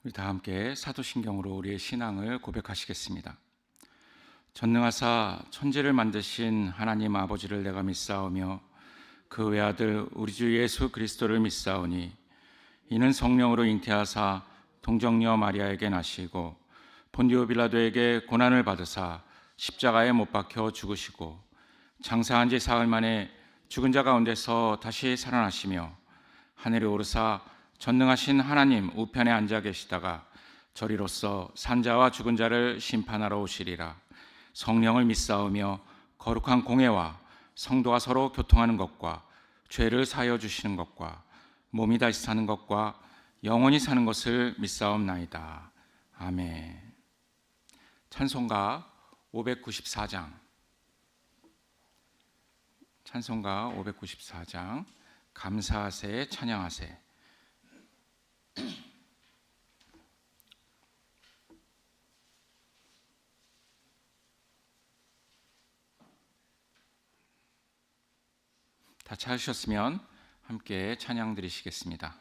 우리 다 함께 사도신경으로 우리의 신앙을 고백하시겠습니다. 전능하사 천지를 만드신 하나님 아버지를 내가 믿사오며 그 외아들 우리 주 예수 그리스도를 믿사오니 이는 성령으로 잉태하사 동정녀 마리아에게 나시고 본디오 빌라도에게 고난을 받으사 십자가에 못 박혀 죽으시고 장사한 지 사흘 만에 죽은 자 가운데서 다시 살아나시며 하늘에 오르사 전능하신 하나님 우편에 앉아 계시다가 저리로서 산자와 죽은 자를 심판하러 오시리라. 성령을 믿사오며 거룩한 공회와 성도가 서로 교통하는 것과 죄를 사하여 주시는 것과 몸이 다시 사는 것과 영원히 사는 것을 믿사옵나이다. 아멘. 찬송가 594장, 찬송가 594장, 감사하세 찬양하세. 다 찾으셨으면 함께 찬양 드리시겠습니다.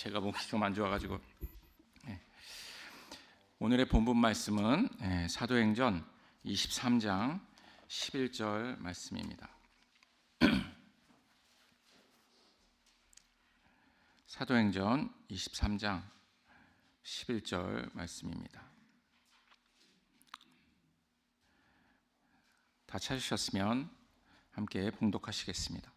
제가 목이 좀 안 좋아가지고 오늘의 본문 말씀은 사도행전 23장 11절 말씀입니다. 사도행전 23장 11절 말씀입니다. 다 찾으셨으면 함께 봉독하시겠습니다.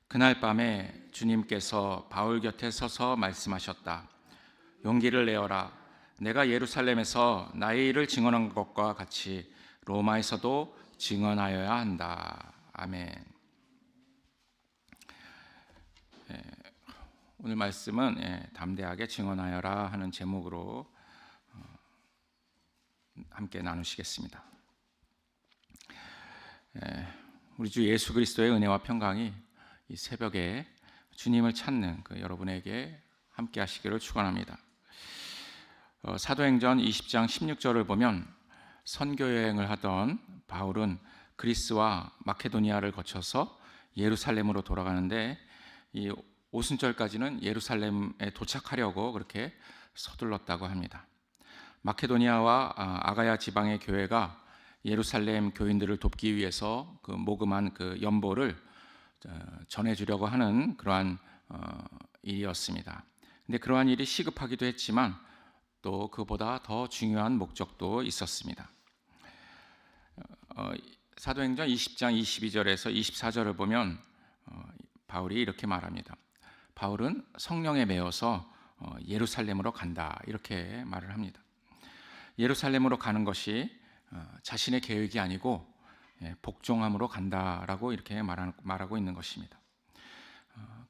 그날 밤에 주님께서 바울 곁에 서서 말씀하셨다. 용기를 내어라. 내가 예루살렘에서 나의 일을 증언한 것과 같이 로마에서도 증언하여야 한다. 아멘. 오늘 말씀은 담대하게 증언하여라 하는 제목으로 함께 나누시겠습니다. 우리 주 예수 그리스도의 은혜와 평강이 이 새벽에 주님을 찾는 여러분에게 함께 하시기를 축원합니다. 사도행전 20장 16절을 보면 선교 여행을 하던 바울은 그리스와 마케도니아를 거쳐서 예루살렘으로 돌아가는데 이 오순절까지는 예루살렘에 도착하려고 그렇게 서둘렀다고 합니다. 마케도니아와 아가야 지방의 교회가 예루살렘 교인들을 돕기 위해서 그 모금한 그 연보를 전해주려고 하는 그러한 일이었습니다. 근데 그러한 일이 시급하기도 했지만 또 그보다 더 중요한 목적도 있었습니다. 사도행전 20장 22절에서 24절을 보면 바울이 이렇게 말합니다. 바울은 성령에 매여서 예루살렘으로 간다, 이렇게 말을 합니다. 예루살렘으로 가는 것이 자신의 계획이 아니고 복종함으로 간다라고 이렇게 말하고 있는 것입니다.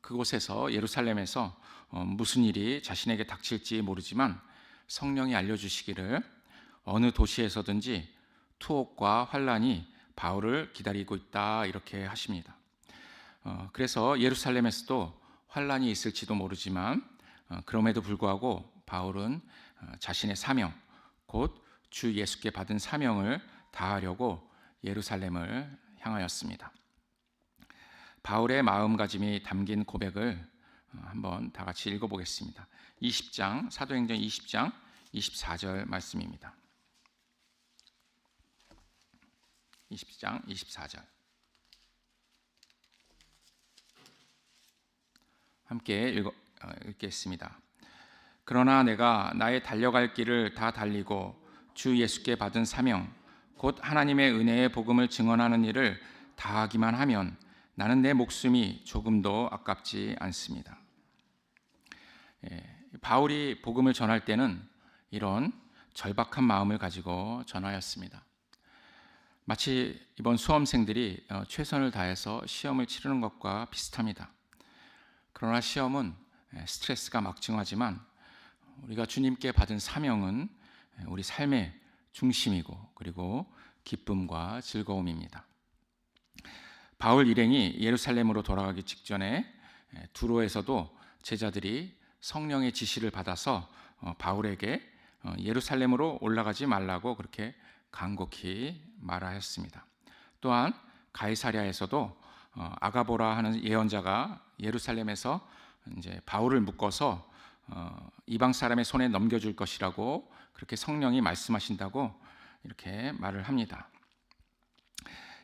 그곳에서 예루살렘에서 무슨 일이 자신에게 닥칠지 모르지만 성령이 알려주시기를 어느 도시에서든지 투옥과 환란이 바울을 기다리고 있다, 이렇게 하십니다. 그래서 예루살렘에서도 환란이 있을지도 모르지만 그럼에도 불구하고 바울은 자신의 사명, 곧 주 예수께 받은 사명을 다하려고 예루살렘을 향하였습니다. 바울의 마음가짐이 담긴 고백을 한번 다 같이 읽어보겠습니다. 20장, 사도행전 20장 24절 말씀입니다. 20장 24절 함께 읽겠습니다. 그러나 내가 나의 달려갈 길을 다 달리고 주 예수께 받은 사명, 곧 하나님의 은혜의 복음을 증언하는 일을 다하기만 하면 나는 내 목숨이 조금도 아깝지 않습니다. 바울이 복음을 전할 때는 이런 절박한 마음을 가지고 전하였습니다. 마치 이번 수험생들이 최선을 다해서 시험을 치르는 것과 비슷합니다. 그러나 시험은 스트레스가 막중하지만 우리가 주님께 받은 사명은 우리 삶의 중심이고 그리고 기쁨과 즐거움입니다. 바울 일행이 예루살렘으로 돌아가기 직전에 두로에서도 제자들이 성령의 지시를 받아서 바울에게 예루살렘으로 올라가지 말라고 그렇게 간곡히 말하였습니다. 또한 가이사랴에서도 아가보라 하는 예언자가 예루살렘에서 이제 바울을 묶어서 이방 사람의 손에 넘겨줄 것이라고 그렇게 성령이 말씀하신다고 이렇게 말을 합니다.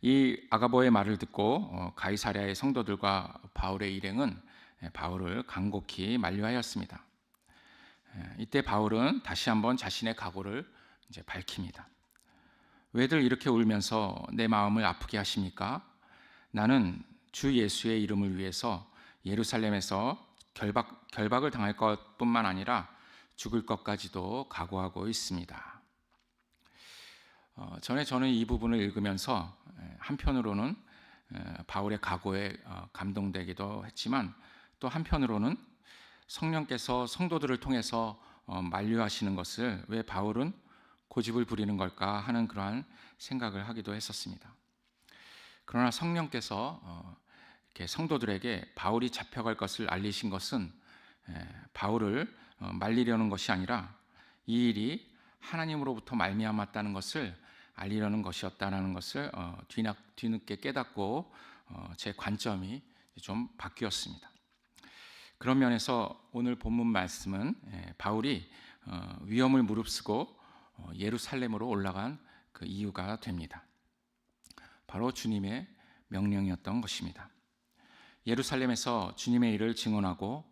이 아가보의 말을 듣고 가이사랴의 성도들과 바울의 일행은 바울을 간곡히 만류하였습니다. 이때 바울은 다시 한번 자신의 각오를 이제 밝힙니다. 왜들 이렇게 울면서 내 마음을 아프게 하십니까? 나는 주 예수의 이름을 위해서 예루살렘에서 결박을 당할 것뿐만 아니라 죽을 것까지도 각오하고 있습니다. 전에 저는 이 부분을 읽으면서 한편으로는 바울의 각오에 감동되기도 했지만 또 한편으로는 성령께서 성도들을 통해서 만류하시는 것을 왜 바울은 고집을 부리는 걸까 하는 그러한 생각을 하기도 했었습니다. 그러나 성령께서 이렇게 성도들에게 바울이 잡혀갈 것을 알리신 것은 바울을 말리려는 것이 아니라 이 일이 하나님으로부터 말미암았다는 것을 알리려는 것이었다는 것을 뒤늦게 깨닫고 제 관점이 좀 바뀌었습니다. 그런 면에서 오늘 본문 말씀은 바울이 위험을 무릅쓰고 예루살렘으로 올라간 그 이유가 됩니다. 바로 주님의 명령이었던 것입니다. 예루살렘에서 주님의 일을 증언하고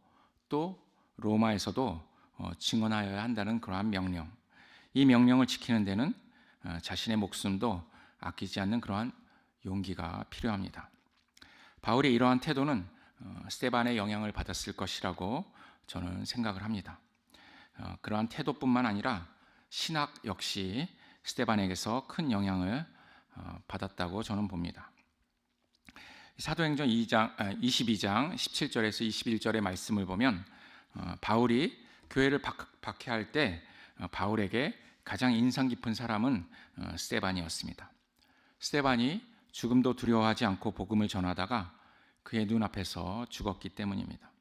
또 로마에서도 증언하여야 한다는 그러한 명령, 이 명령을 지키는 데는 자신의 목숨도 아끼지 않는 그러한 용기가 필요합니다. 바울의 이러한 태도는 스데반의 영향을 받았을 것이라고 저는 생각을 합니다. 그러한 태도뿐만 아니라 신학 역시 스데반에게서 큰 영향을 받았다고 저는 봅니다. 사도행전 22장 17절에서 21절의 말씀을 보면 바울이 교회를 박해할 때 바울에게 가장 인상 깊은 사람은 스데반이었습니다. 스데반이 죽음도 두려워하지 않고 복음을 전하다가 그의 눈앞에서 죽었기 때문입니다.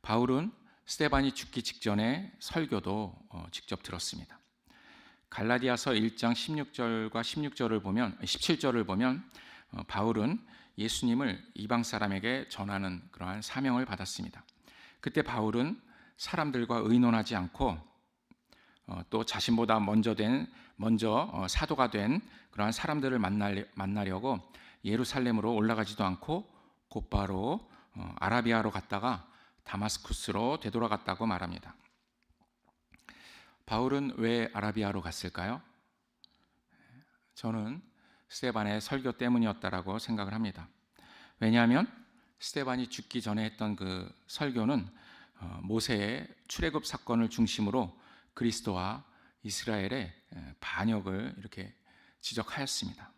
바울은 스데반이 죽기 직전에 설교도 직접 들었습니다. 갈라디아서 1장 16절과 17절을 보면 바울은 예수님을 이방 사람에게 전하는 그러한 사명을 받았습니다. 그때 바울은 사람들과 의논하지 않고 또 자신보다 먼저 사도가 된 그러한 사람들을 만나려고 예루살렘으로 올라가지도 않고 곧바로 아라비아로 갔다가 다마스쿠스로 되돌아갔다고 말합니다. 바울은 왜 아라비아로 갔을까요? 저는 스데반의 설교 때문이었다라고 생각을 합니다. 왜냐하면 스데반이 죽기 전에 했던 그 설교는 모세의 출애굽 사건을 중심으로 그리스도와 이스라엘의 반역을 이렇게 지적하였습니다.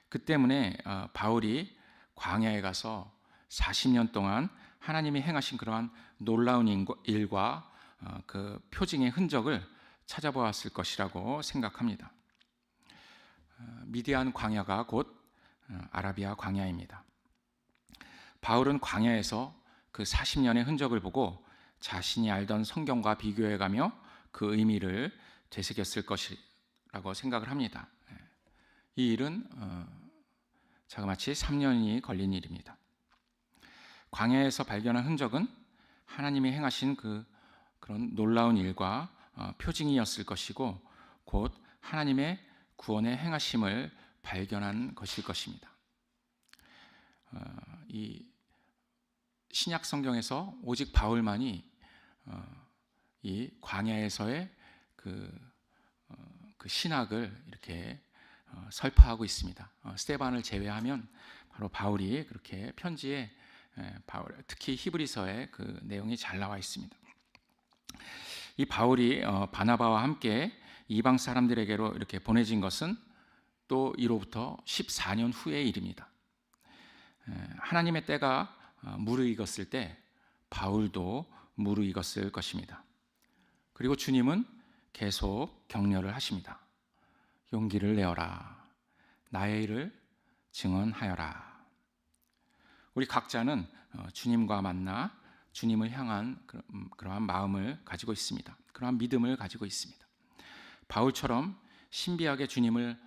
그 때문에 바울이 광야에 가서 40년 동안 하나님이 행하신 그러한 놀라운 일과 그 표징의 흔적을 찾아보았을 것이라고 생각합니다. 미디안 광야가 곧 아라비아 광야입니다. 바울은 광야에서 그 40년의 흔적을 보고 자신이 알던 성경과 비교해가며 그 의미를 되새겼을 것이라고 생각을 합니다. 이 일은 자그마치 3년이 걸린 일입니다. 광야에서 발견한 흔적은 하나님이 행하신 그런 놀라운 일과 표징이었을 것이고 곧 하나님의 구원의 행하심을 발견한 것일 것입니다. 이 신약 성경에서 오직 바울만이 이 광야에서의 그 신학을 이렇게 설파하고 있습니다. 스데반을 제외하면 바로 바울이 그렇게 편지에 특히 히브리서에 그 내용이 잘 나와 있습니다. 이 바울이 바나바와 함께 이방 사람들에게로 이렇게 보내진 것은 또 이로부터 14년 후의 일입니다. 하나님의 때가 무르익었을 때 바울도 무르익었을 것입니다. 그리고 주님은 계속 격려를 하십니다. 용기를 내어라. 나의 일을 증언하여라. 우리 각자는 주님과 만나 주님을 향한 그러한 마음을 가지고 있습니다. 그러한 믿음을 가지고 있습니다. 바울처럼 신비하게 주님을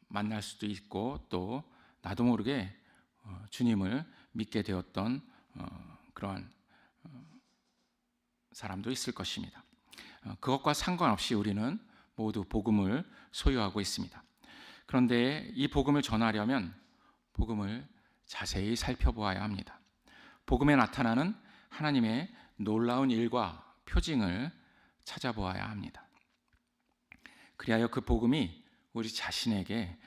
만날 수도 있고 또 나도 모르게 주님을 믿게 되었던 그러한 사람도 있을 것입니다. 그것과 상관없이 우리는 모두 복음을 소유하고 있습니다. 그런데 이 복음을 전하려면 복음을 자세히 살펴보아야 합니다. 복음에 나타나는 하나님의 놀라운 일과 표징을 찾아보아야 합니다. 그리하여 그 복음이 우리 자신에게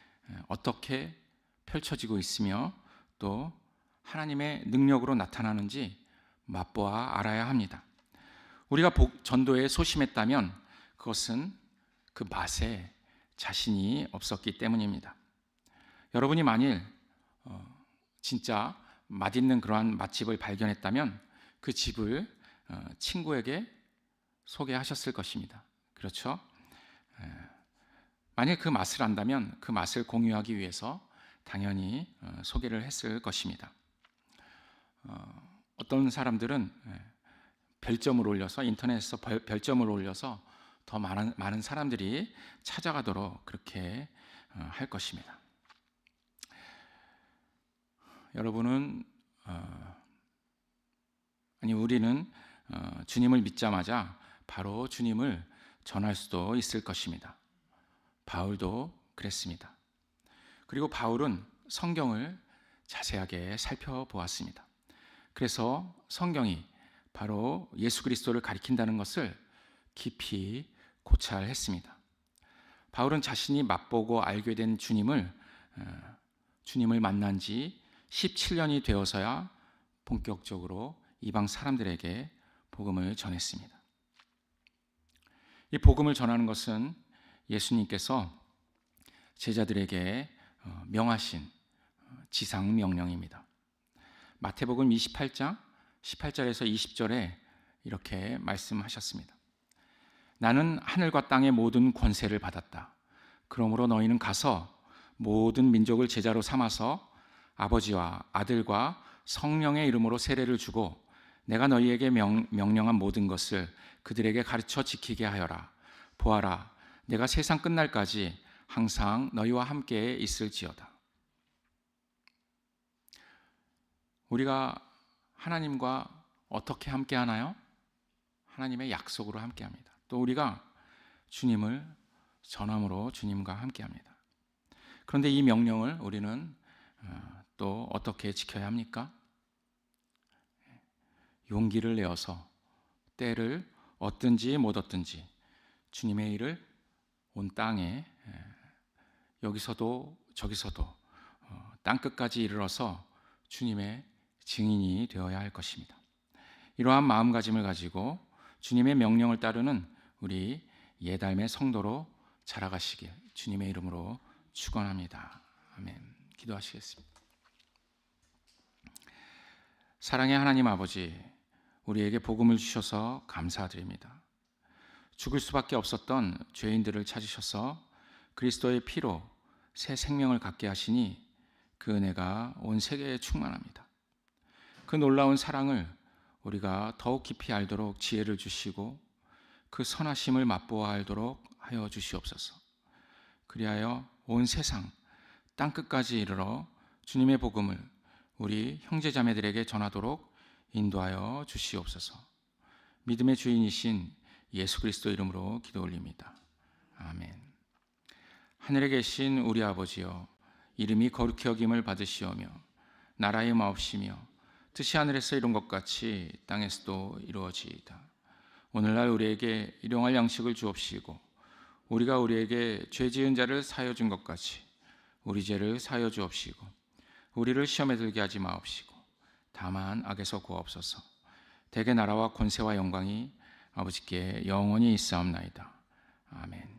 어떻게 펼쳐지고 있으며 또 하나님의 능력으로 나타나는지 맛보아 알아야 합니다. 우리가 전도에 소심했다면 그것은 그 맛에 자신이 없었기 때문입니다. 여러분이 만일 진짜 맛있는 그러한 맛집을 발견했다면 그 집을 친구에게 소개하셨을 것입니다. 그렇죠? 만일 그 맛을 안다면 그 맛을 공유하기 위해서 당연히 소개를 했을 것입니다. 어떤 사람들은 별점을 올려서 인터넷에서 별점을 올려서 더 많은 사람들이 찾아가도록 그렇게 할 것입니다. 여러분은 우리는 주님을 믿자마자 바로 주님을 전할 수도 있을 것입니다. 바울도 그랬습니다. 그리고 바울은 성경을 자세하게 살펴보았습니다. 그래서 성경이 바로 예수 그리스도를 가리킨다는 것을 깊이 고찰했습니다. 바울은 자신이 맛보고 알게 된 주님을 만난 지 17년이 되어서야 본격적으로 이방 사람들에게 복음을 전했습니다. 이 복음을 전하는 것은 예수님께서 제자들에게 명하신 지상 명령입니다. 마태복음 28장 18절에서 20절에 이렇게 말씀하셨습니다. 나는 하늘과 땅의 모든 권세를 받았다. 그러므로 너희는 가서 모든 민족을 제자로 삼아서 아버지와 아들과 성령의 이름으로 세례를 주고 내가 너희에게 명령한 모든 것을 그들에게 가르쳐 지키게 하여라. 보아라, 내가 세상 끝날까지 항상 너희와 함께 있을지어다. 우리가 하나님과 어떻게 함께 하나요? 하나님의 약속으로 함께 합니다. 또 우리가 주님을 전함으로 주님과 함께 합니다. 그런데 이 명령을 우리는 또 어떻게 지켜야 합니까? 용기를 내어서 때를 얻든지 못 얻든지 주님의 일을 온 땅에 여기서도 저기서도 땅끝까지 이르러서 주님의 증인이 되어야 할 것입니다. 이러한 마음가짐을 가지고 주님의 명령을 따르는 우리 예달의 성도로 자라가시길 주님의 이름으로 축원합니다. 아멘. 기도하시겠습니다. 사랑의 하나님 아버지, 우리에게 복음을 주셔서 감사드립니다. 죽을 수밖에 없었던 죄인들을 찾으셔서 그리스도의 피로 새 생명을 갖게 하시니 그 은혜가 온 세계에 충만합니다. 그 놀라운 사랑을 우리가 더욱 깊이 알도록 지혜를 주시고 그 선하심을 맛보아 알도록 하여 주시옵소서. 그리하여 온 세상 땅끝까지 이르러 주님의 복음을 우리 형제자매들에게 전하도록 인도하여 주시옵소서. 믿음의 주인이신 예수 그리스도 이름으로 기도 올립니다. 아멘. 하늘에 계신 우리 아버지여, 이름이 거룩히 여김을 받으시오며 나라의 마옵시며 뜻이 하늘에서 이룬 것 같이 땅에서도 이루어지이다. 오늘날 우리에게 일용할 양식을 주옵시고 우리가 우리에게 죄 지은 자를 사하여 준 것 같이 우리 죄를 사하여 주옵시고 우리를 시험에 들게 하지 마옵시고 다만 악에서 구하옵소서. 대개 나라와 권세와 영광이 아버지께 영원히 있사옵나이다. 아멘.